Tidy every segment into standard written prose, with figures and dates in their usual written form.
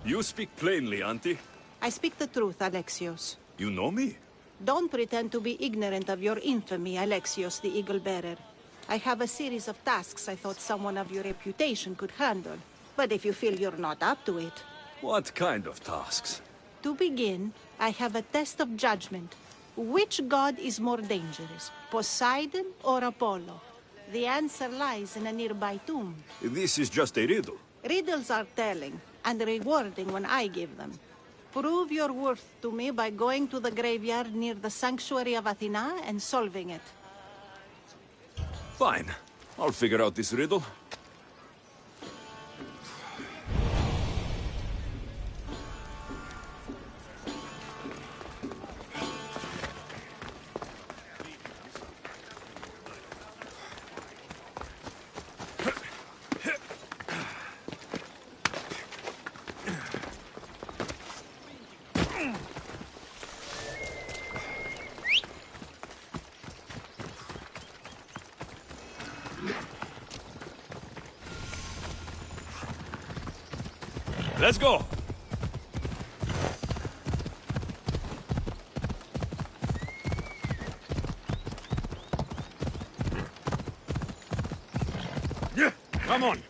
You speak plainly, Auntie. I speak the truth, Alexios. You know me? Don't pretend to be ignorant of your infamy, Alexios the Eagle-Bearer. I have a series of tasks I thought someone of your reputation could handle. But if you feel you're not up to it... What kind of tasks? To begin, I have a test of judgment. Which god is more dangerous, Poseidon or Apollo? The answer lies in a nearby tomb. This is just a riddle. Riddles are telling, and rewarding when I give them. Prove your worth to me by going to the graveyard near the sanctuary of Athena and solving it. Fine. I'll figure out this riddle. Let's go! Yeah, come on!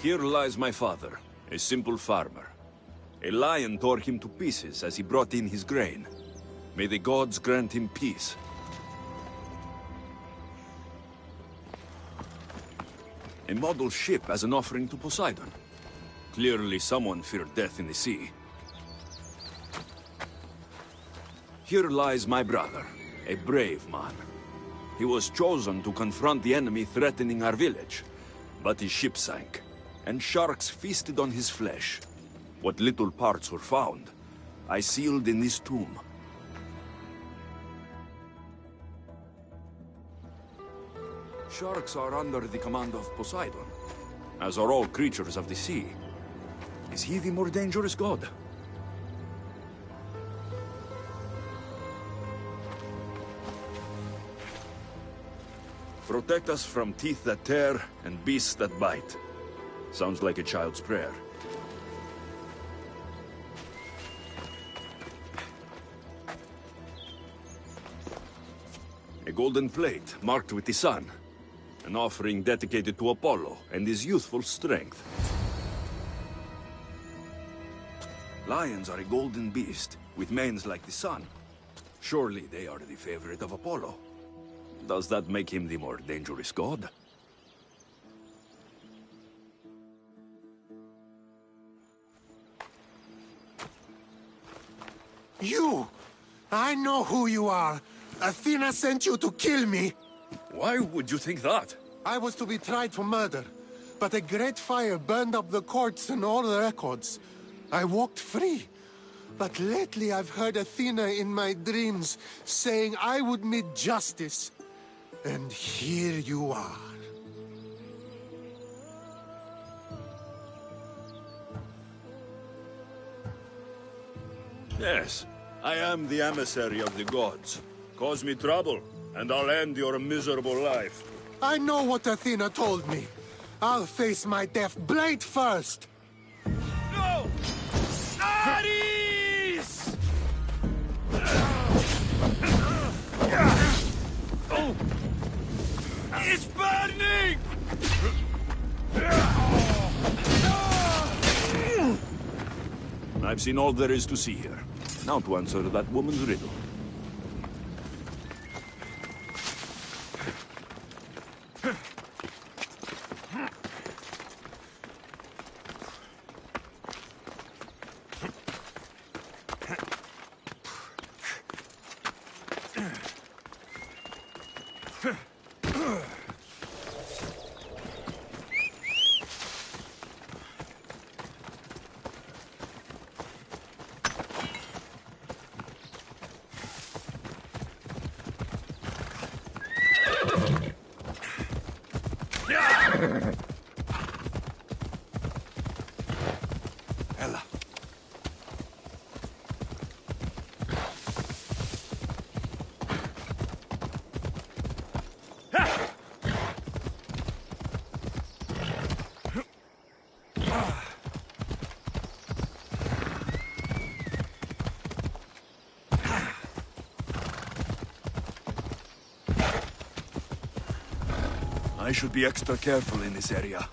Here lies my father, a simple farmer. A lion tore him to pieces as he brought in his grain. May the gods grant him peace. A model ship as an offering to Poseidon. Clearly someone feared death in the sea. Here lies my brother, a brave man. He was chosen to confront the enemy threatening our village, but his ship sank, and sharks feasted on his flesh. What little parts were found, I sealed in this tomb. Sharks are under the command of Poseidon, as are all creatures of the sea. Is he the more dangerous god? Protect us from teeth that tear and beasts that bite. Sounds like a child's prayer. A golden plate marked with the sun. An offering dedicated to Apollo and his youthful strength. Lions are a golden beast, with manes like the sun. Surely they are the favorite of Apollo. Does that make him the more dangerous god? You! I know who you are. Athena sent you to kill me. Why would you think that? I was to be tried for murder, but a great fire burned up the courts and all the records. I walked free. But lately I've heard Athena in my dreams saying I would meet justice. And here you are. Yes, I am the emissary of the gods. Cause me trouble, and I'll end your miserable life. I know what Athena told me. I'll face my death blade first. No! Ares! Oh! It's burning! I've seen all there is to see here. Now to answer that woman's riddle. Ella. I should be extra careful in this area.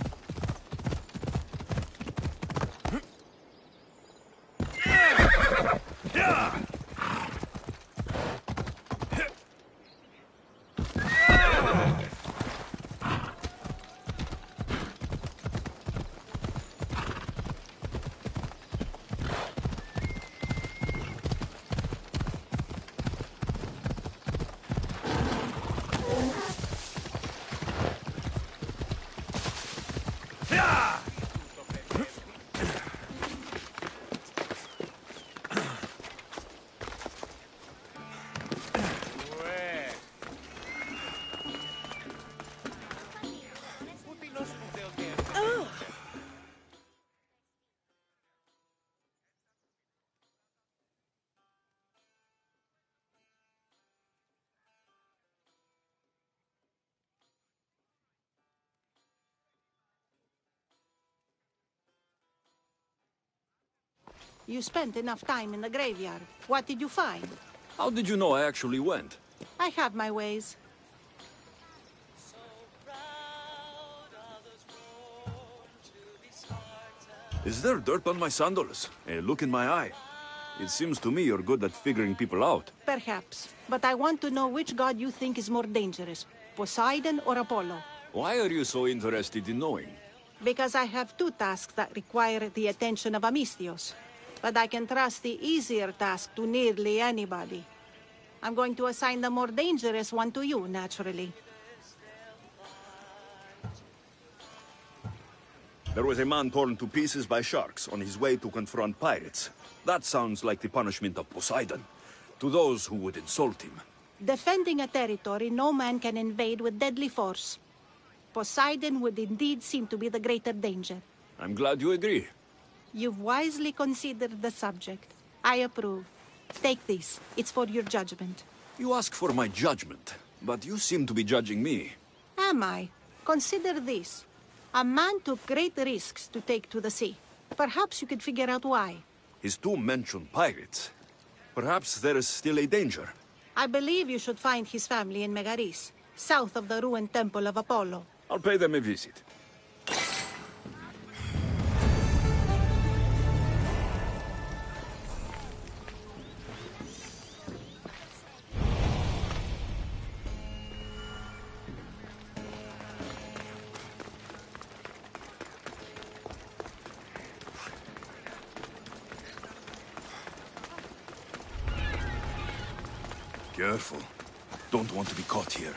You spent enough time in the graveyard. What did you find? How did you know I actually went? I have my ways. Is there dirt on my sandals? A look in my eye. It seems to me you're good at figuring people out. Perhaps. But I want to know which god you think is more dangerous, Poseidon or Apollo. Why are you so interested in knowing? Because I have two tasks that require the attention of Amistios. But I can trust the easier task to nearly anybody. I'm going to assign the more dangerous one to you, naturally. There was a man torn to pieces by sharks on his way to confront pirates. That sounds like the punishment of Poseidon, to those who would insult him. Defending a territory no man can invade with deadly force. Poseidon would indeed seem to be the greater danger. I'm glad you agree. You've wisely considered the subject. I approve. Take this. It's for your judgment. You ask for my judgment, but you seem to be judging me. Am I? Consider this. A man took great risks to take to the sea. Perhaps you could figure out why. His two mentioned pirates. Perhaps there is still a danger. I believe you should find his family in Megaris, south of the ruined temple of Apollo. I'll pay them a visit. Careful. Don't want to be caught here.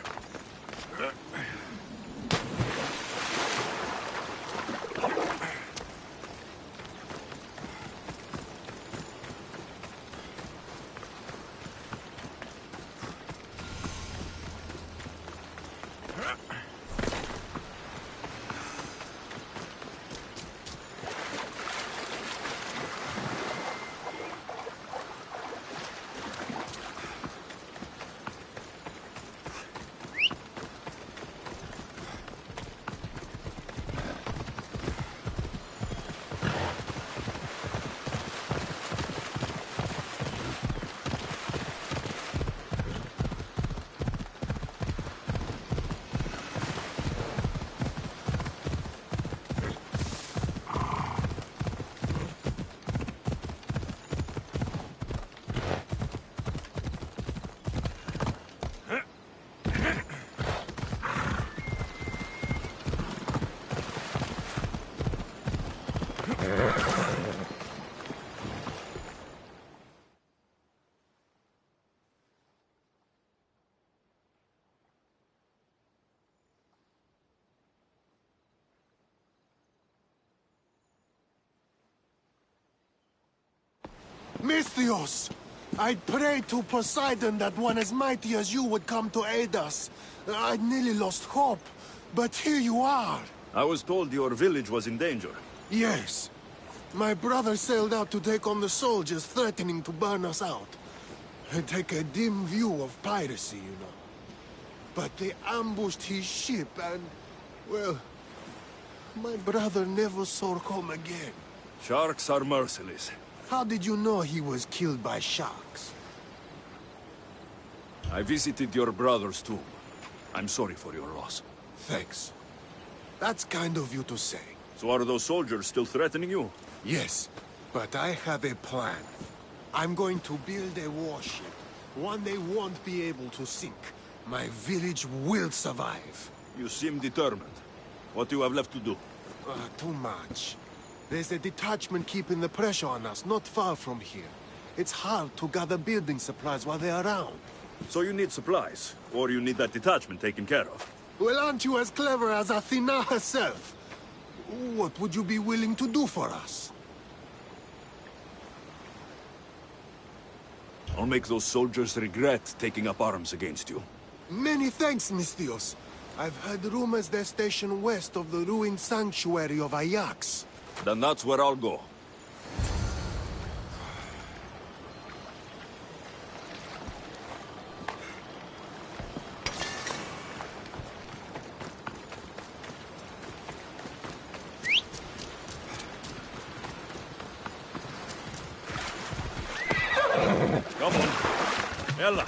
Misthios! I prayed to Poseidon that one as mighty as you would come to aid us. I'd nearly lost hope, but here you are. I was told your village was in danger. Yes. My brother sailed out to take on the soldiers threatening to burn us out. I take a dim view of piracy, you know. But they ambushed his ship and, well, my brother never saw home again. Sharks are merciless. How did you know he was killed by sharks? I visited your brother's tomb. I'm sorry for your loss. Thanks. That's kind of you to say. So are those soldiers still threatening you? Yes, but I have a plan. I'm going to build a warship. One they won't be able to sink. My village will survive. You seem determined. What do you have left to do? Too much. There's a detachment keeping the pressure on us, not far from here. It's hard to gather building supplies while they're around. So you need supplies, or you need that detachment taken care of. Well, aren't you as clever as Athena herself? What would you be willing to do for us? I'll make those soldiers regret taking up arms against you. Many thanks, Misthios. I've heard rumors they're stationed west of the ruined sanctuary of Ajax. Then that's where I'll go. Come on. Ella.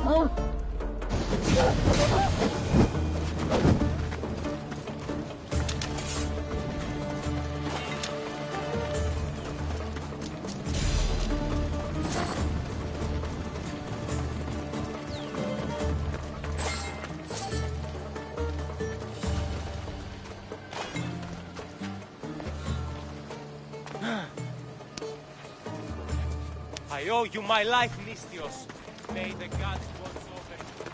I owe you my life, Mystios. May the gods watch over you.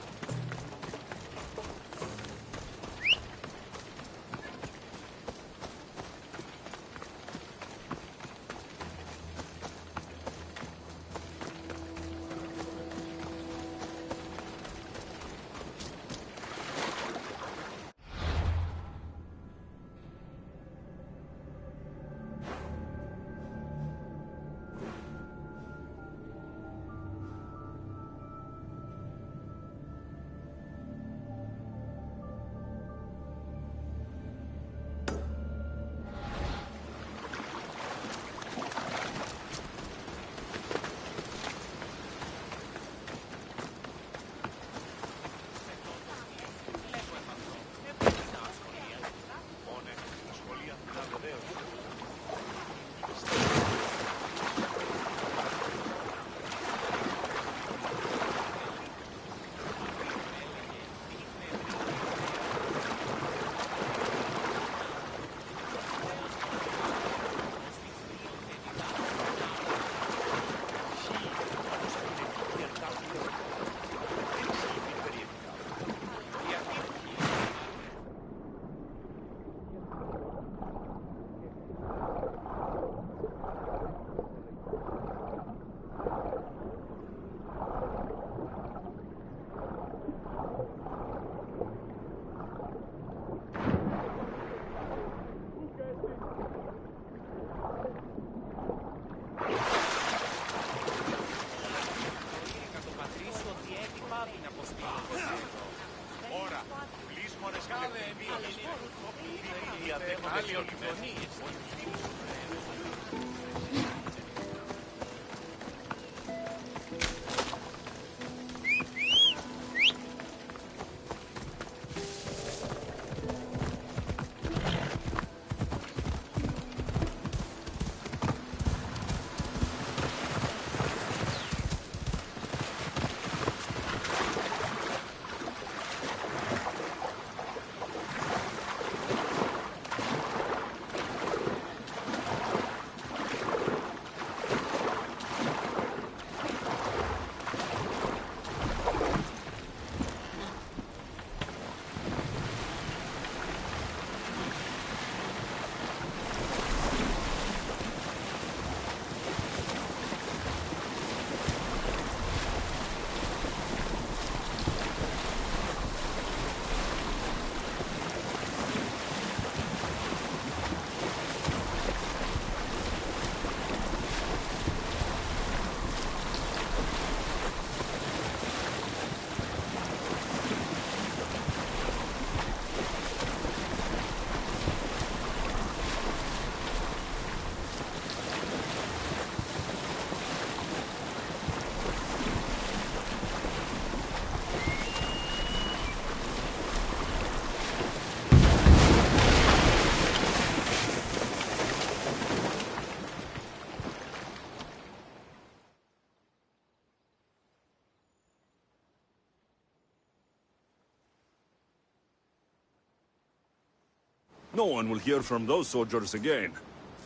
No one will hear from those soldiers again.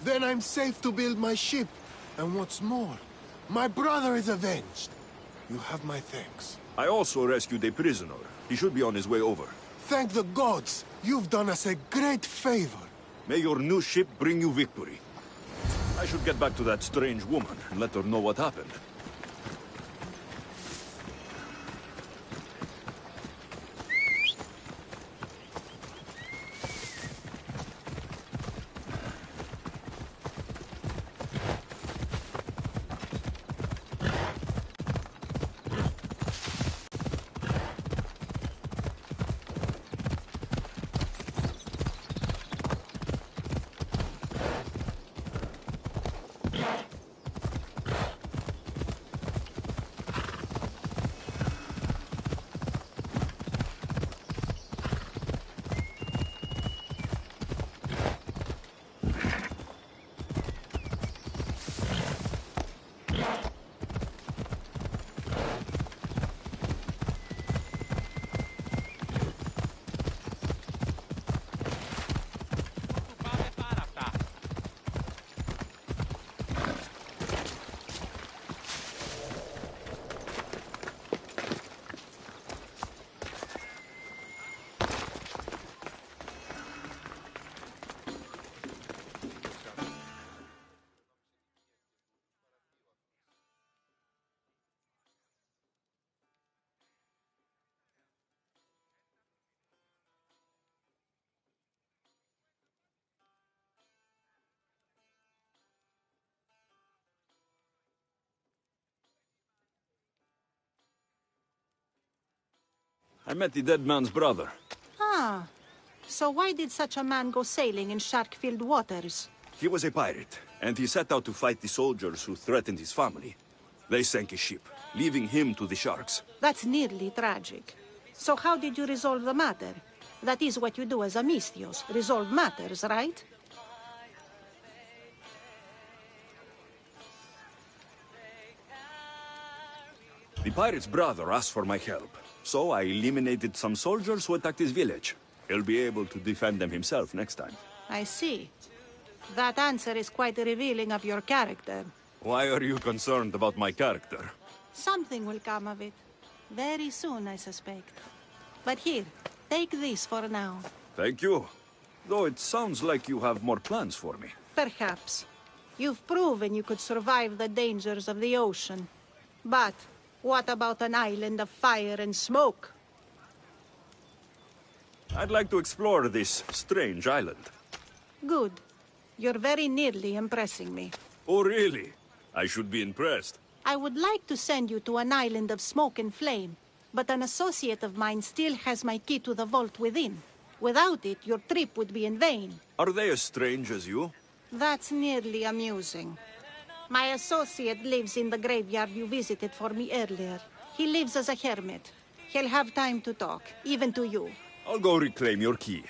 Then I'm safe to build my ship. And what's more, my brother is avenged. You have my thanks. I also rescued a prisoner. He should be on his way over. Thank the gods. You've done us a great favor. May your new ship bring you victory. I should get back to that strange woman and let her know what happened. I met the dead man's brother. Ah, so why did such a man go sailing in shark-filled waters? He was a pirate, and he set out to fight the soldiers who threatened his family. They sank his ship, leaving him to the sharks. That's nearly tragic. So how did you resolve the matter? That is what you do as a Misthios, resolve matters, right? The pirate's brother asked for my help, so I eliminated some soldiers who attacked his village. He'll be able to defend them himself next time. I see. That answer is quite revealing of your character. Why are you concerned about my character? Something will come of it. Very soon, I suspect. But here, take this for now. Thank you. Though it sounds like you have more plans for me. Perhaps. You've proven you could survive the dangers of the ocean. But what about an island of fire and smoke? I'd like to explore this strange island. Good. You're very nearly impressing me. Oh, really? I should be impressed. I would like to send you to an island of smoke and flame, but an associate of mine still has my key to the vault within. Without it, your trip would be in vain. Are they as strange as you? That's nearly amusing. My associate lives in the graveyard you visited for me earlier. He lives as a hermit. He'll have time to talk, even to you. I'll go reclaim your key.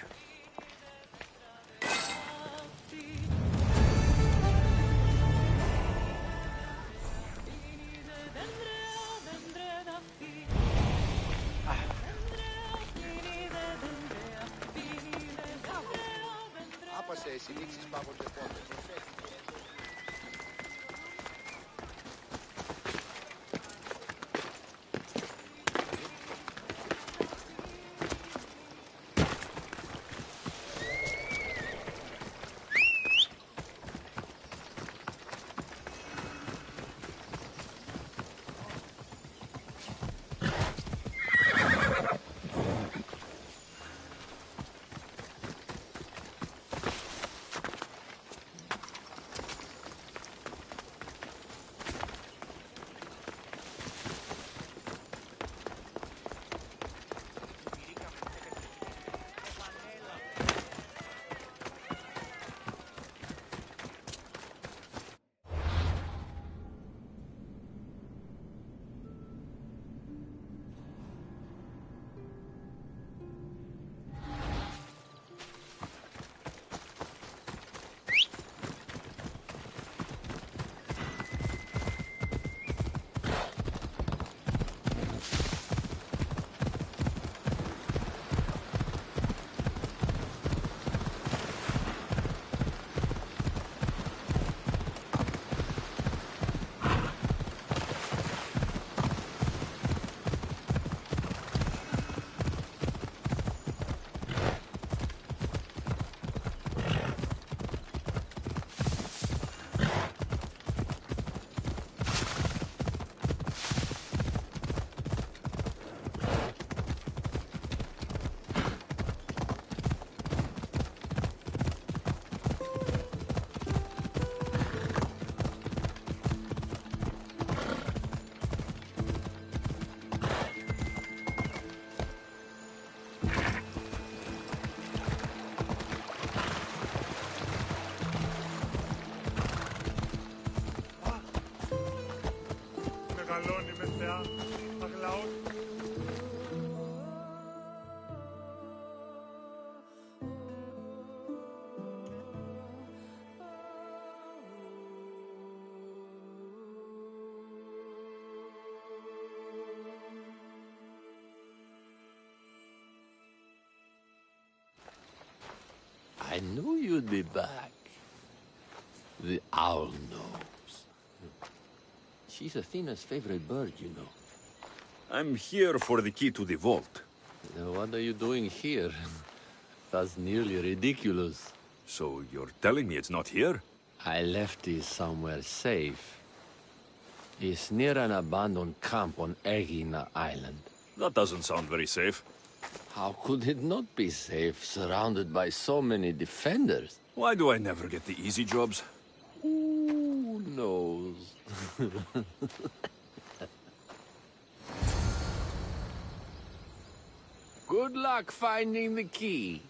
I knew you'd be back. The owl knows. She's Athena's favorite bird, you know. I'm here for the key to the vault. What are you doing here? That's nearly ridiculous. So you're telling me it's not here? I left it somewhere safe. It's near an abandoned camp on Egina Island. That doesn't sound very safe. How could it not be safe, surrounded by so many defenders? Why do I never get the easy jobs? Who knows? Good luck finding the key.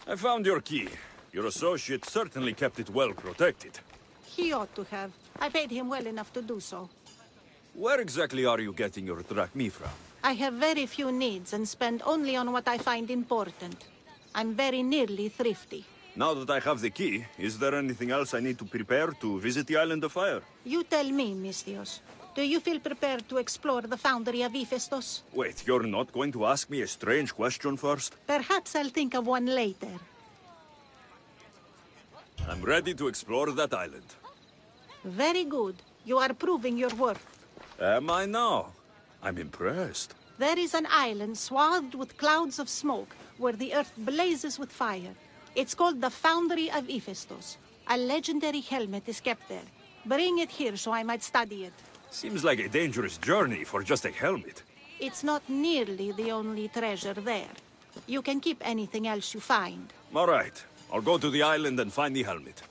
I found your key. Your associate certainly kept it well protected. He ought to have. I paid him well enough to do so. Where exactly are you getting your drachmi from? I have very few needs and spend only on what I find important. I'm very nearly thrifty. Now that I have the key, is there anything else I need to prepare to visit the Island of Fire? You tell me, Mistios. Do you feel prepared to explore the foundry of Hephaestus? Wait, you're not going to ask me a strange question first? Perhaps I'll think of one later. I'm ready to explore that island. Very good. You are proving your worth. Am I now? I'm impressed. There is an island swathed with clouds of smoke where the earth blazes with fire. It's called the Foundry of Hephaestus. A legendary helmet is kept there. Bring it here so I might study it. Seems like a dangerous journey for just a helmet. It's not nearly the only treasure there. You can keep anything else you find. All right. I'll go to the island and find the helmet.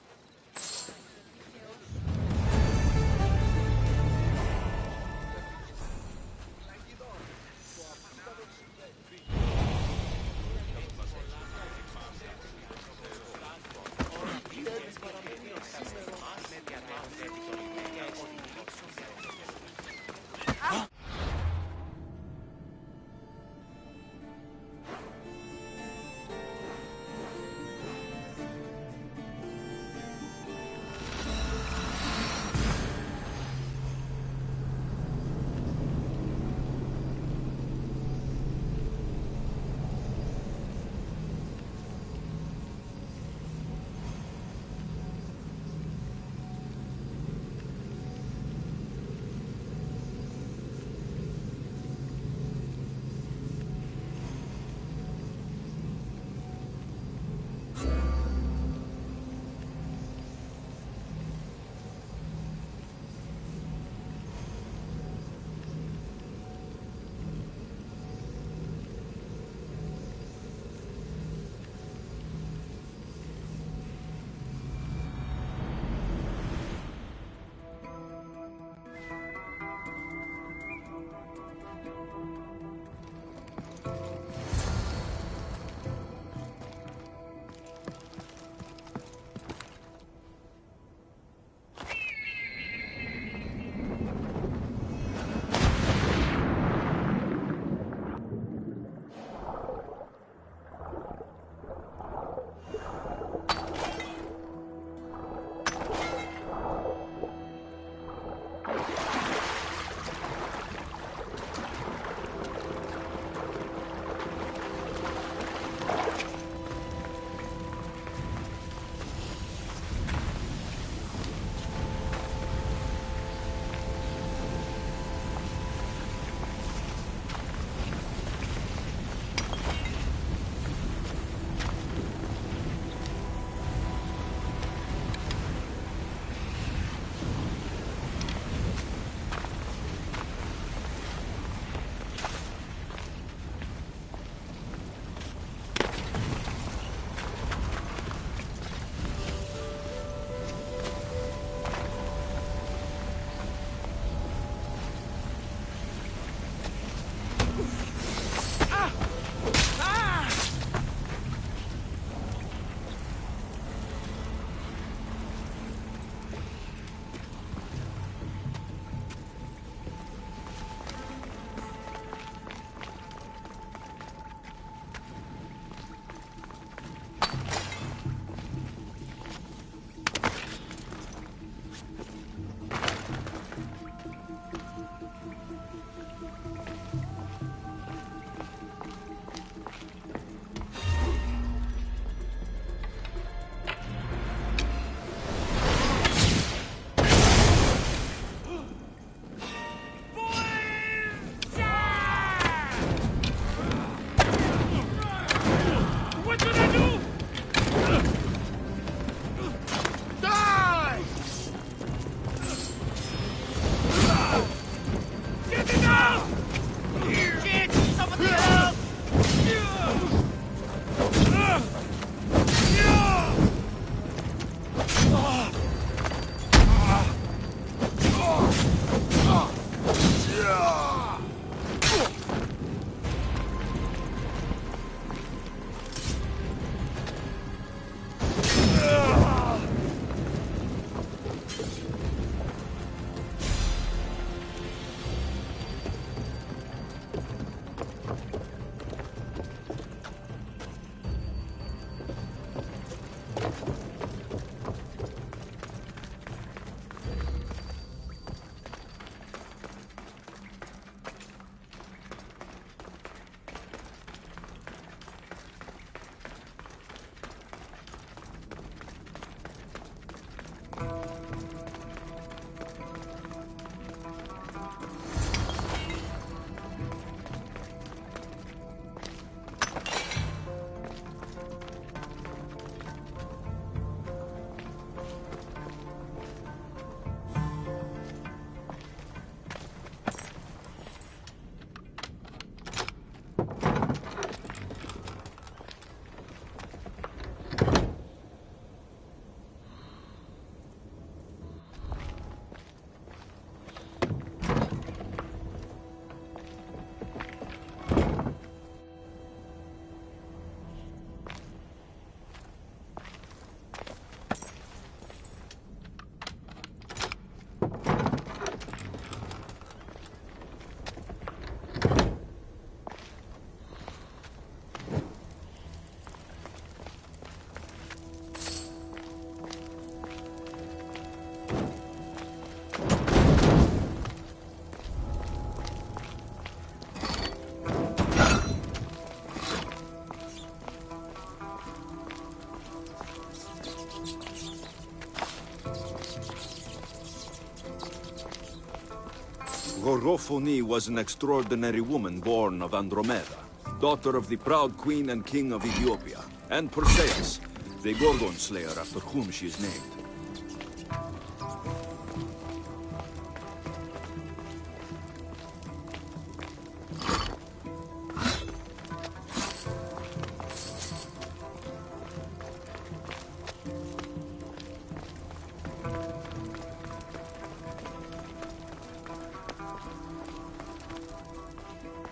Gorgophone was an extraordinary woman born of Andromeda, daughter of the proud queen and king of Ethiopia, and Perseus, the Gorgon slayer after whom she is named.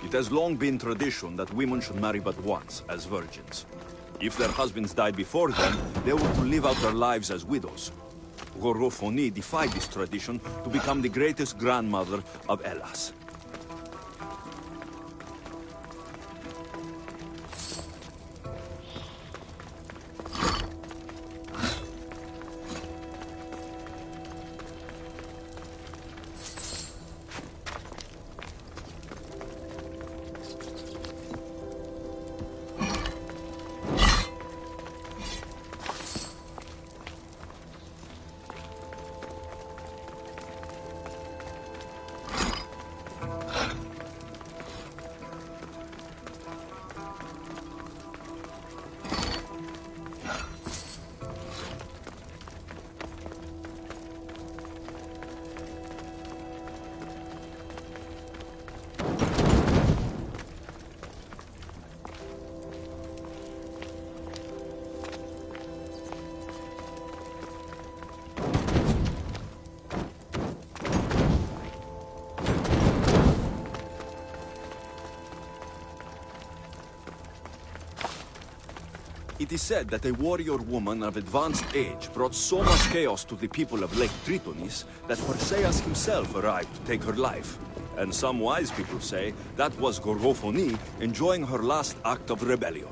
It has long been tradition that women should marry but once, as virgins. If their husbands died before them, they were to live out their lives as widows. Gorgophone defied this tradition to become the greatest grandmother of Hellas. It is said that a warrior woman of advanced age brought so much chaos to the people of Lake Tritonis that Perseus himself arrived to take her life. And some wise people say that was Gorgophone enjoying her last act of rebellion.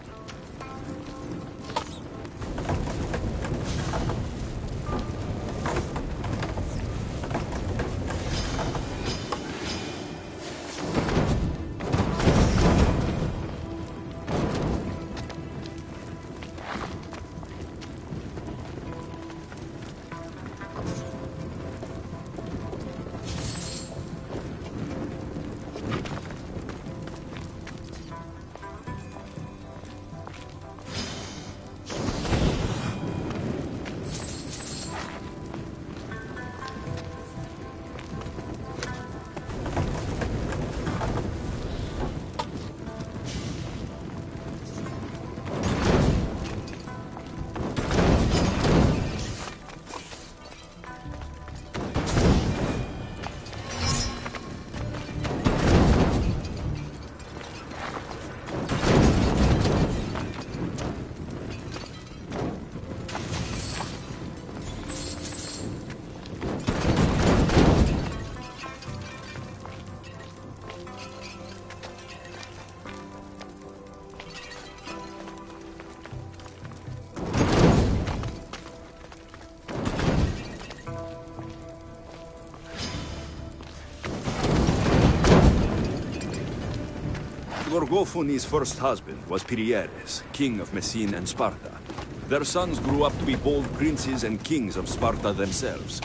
Gorgophone's first husband was Pieres, king of Messene and Sparta. Their sons grew up to be bold princes and kings of Sparta themselves.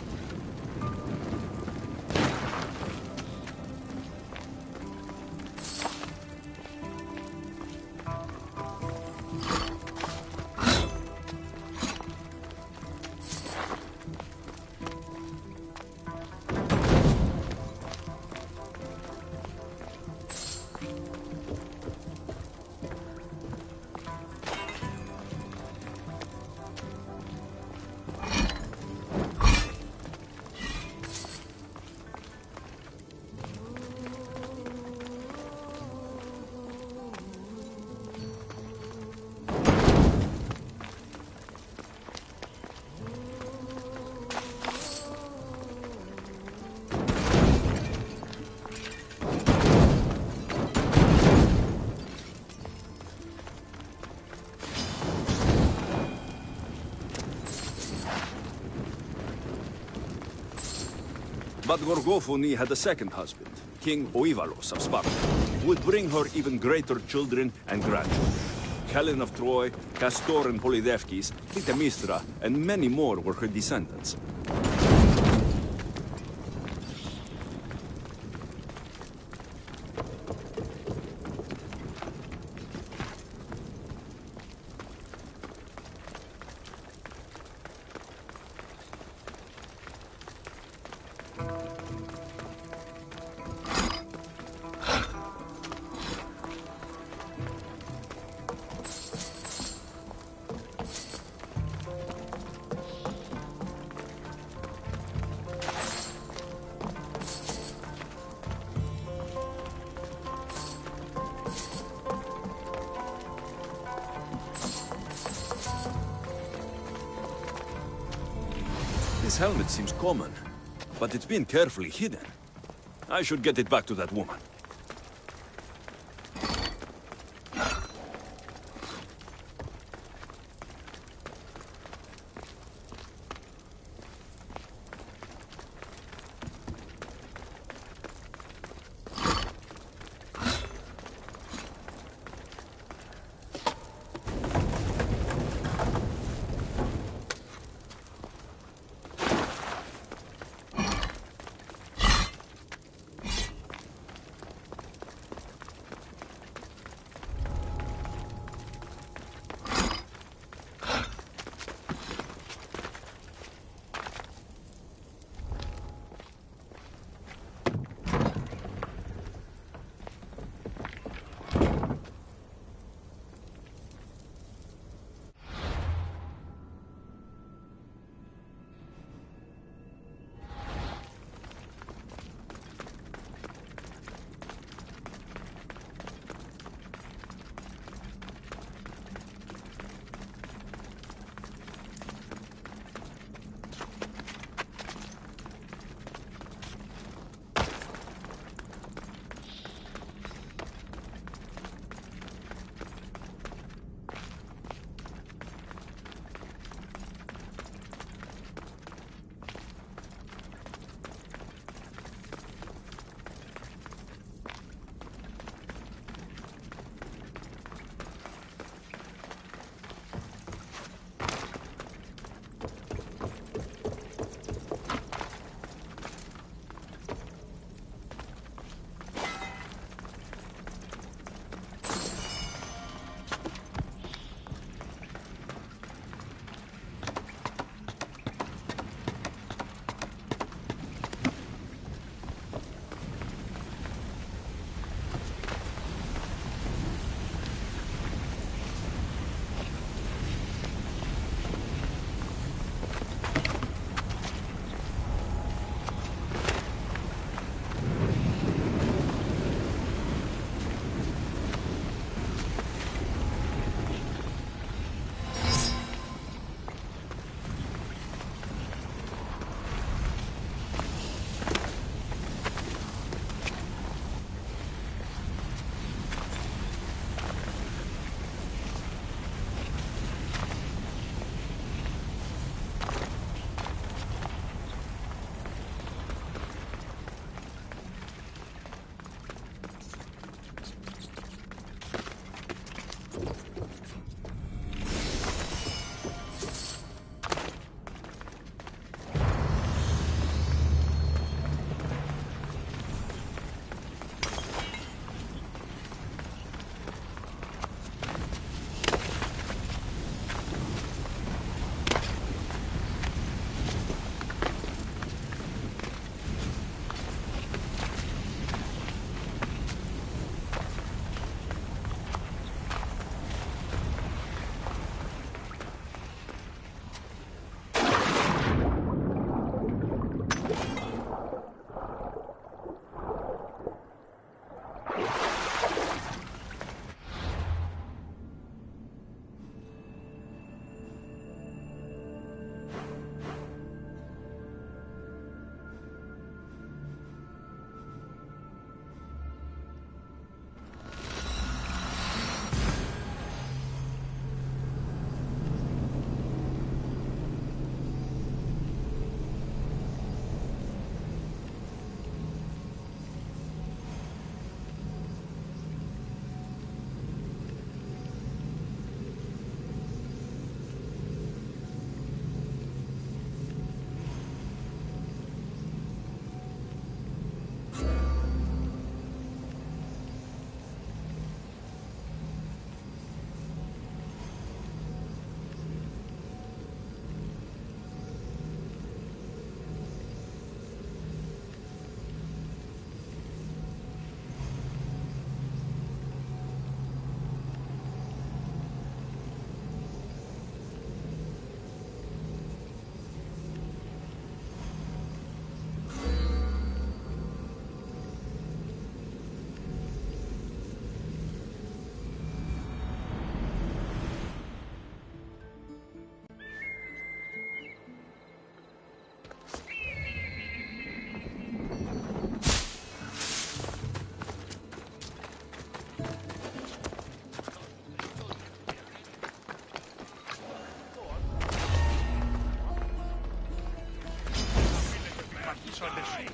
But Gorgophone had a second husband, King Oivalos of Sparta, who would bring her even greater children and grandchildren. Helen of Troy, Castor and Polydevkis, Clytemnestra, and many more were her descendants. This helmet seems common, but it's been carefully hidden. I should get it back to that woman. βρίσκονται σου.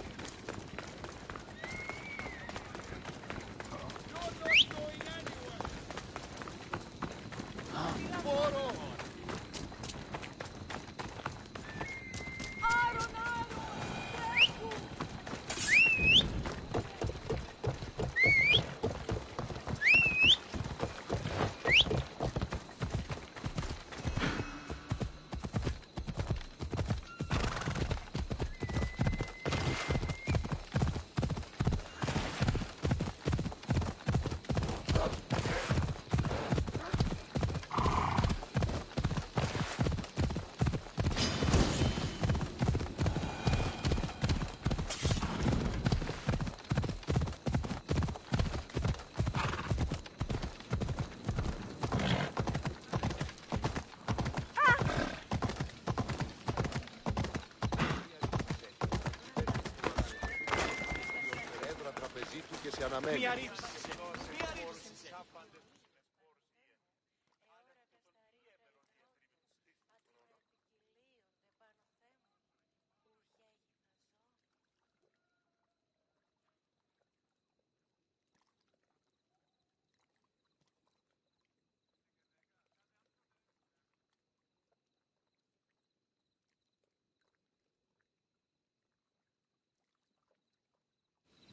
Μία ρήψη.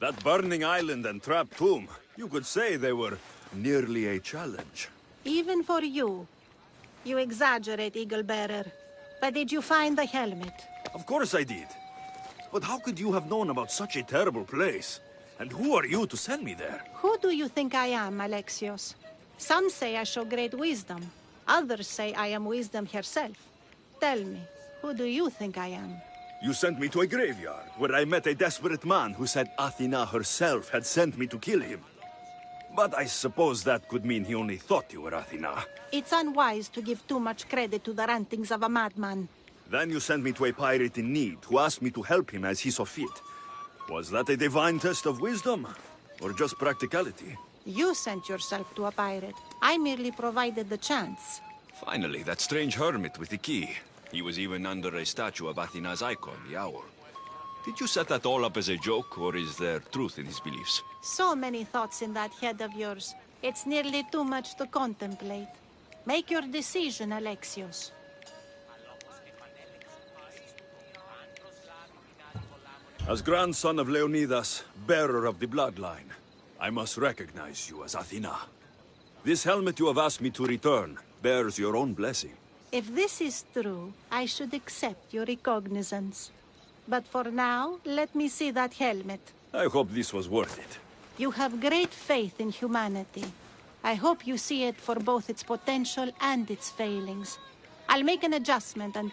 That burning island and trapped tomb, you could say they were nearly a challenge. Even for you. You exaggerate, Eagle Bearer. But did you find the helmet? Of course I did. But how could you have known about such a terrible place? And who are you to send me there? Who do you think I am, Alexios? Some say I show great wisdom. Others say I am wisdom herself. Tell me, who do you think I am? You sent me to a graveyard, where I met a desperate man who said Athena herself had sent me to kill him. But I suppose that could mean he only thought you were Athena. It's unwise to give too much credit to the rantings of a madman. Then you sent me to a pirate in need, who asked me to help him as he saw fit. Was that a divine test of wisdom, or just practicality? You sent yourself to a pirate. I merely provided the chance. Finally, that strange hermit with the key. He was even under a statue of Athena's icon, the owl. Did you set that all up as a joke, or is there truth in his beliefs? So many thoughts in that head of yours. It's nearly too much to contemplate. Make your decision, Alexios. As grandson of Leonidas, bearer of the bloodline, I must recognize you as Athena. This helmet you have asked me to return bears your own blessing. If this is true, I should accept your recognizance. But for now, let me see that helmet. I hope this was worth it. You have great faith in humanity. I hope you see it for both its potential and its failings. I'll make an adjustment and...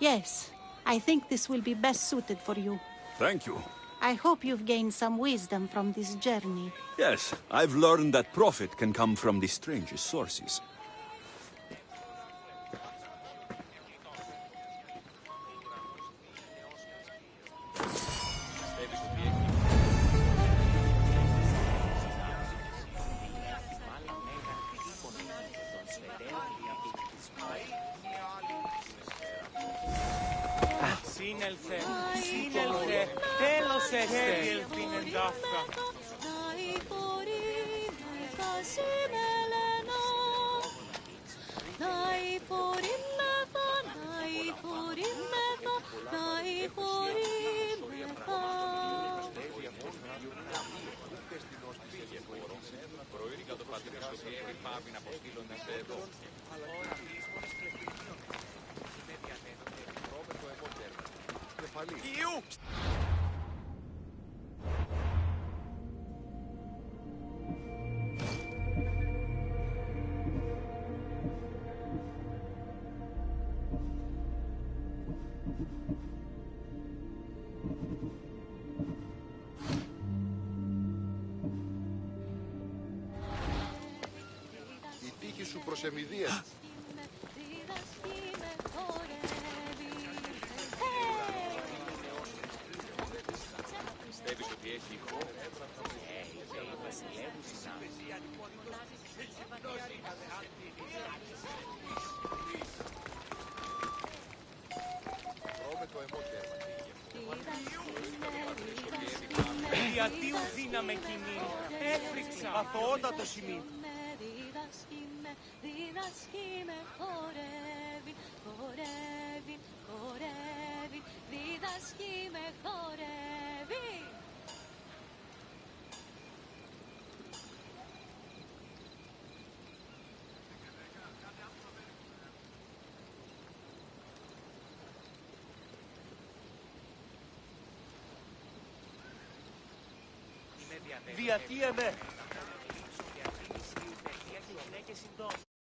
Yes, I think this will be best suited for you. Thank you. I hope you've gained some wisdom from this journey. Yes, I've learned that profit can come from the strangest sources. Σύνελθε, σύνελθε, τέλος έστε. Η ελπίν εντάφκα. Η τύχη σου προσεμιδίασε. Πιστεύεις ότι έχει ηχό? Η βασιλεύουσα. Τρώμε το αιμόκερμα. Διατίου δύναμε κοινή, έφρυξα, αθωότατο σημείο. Διδάσκει με χορεύει, χορεύει, χορεύει, διδάσκει με χορεύει. Διατίεμαι. Διακίνηση, παιδεία και γυναίκες συντόμου.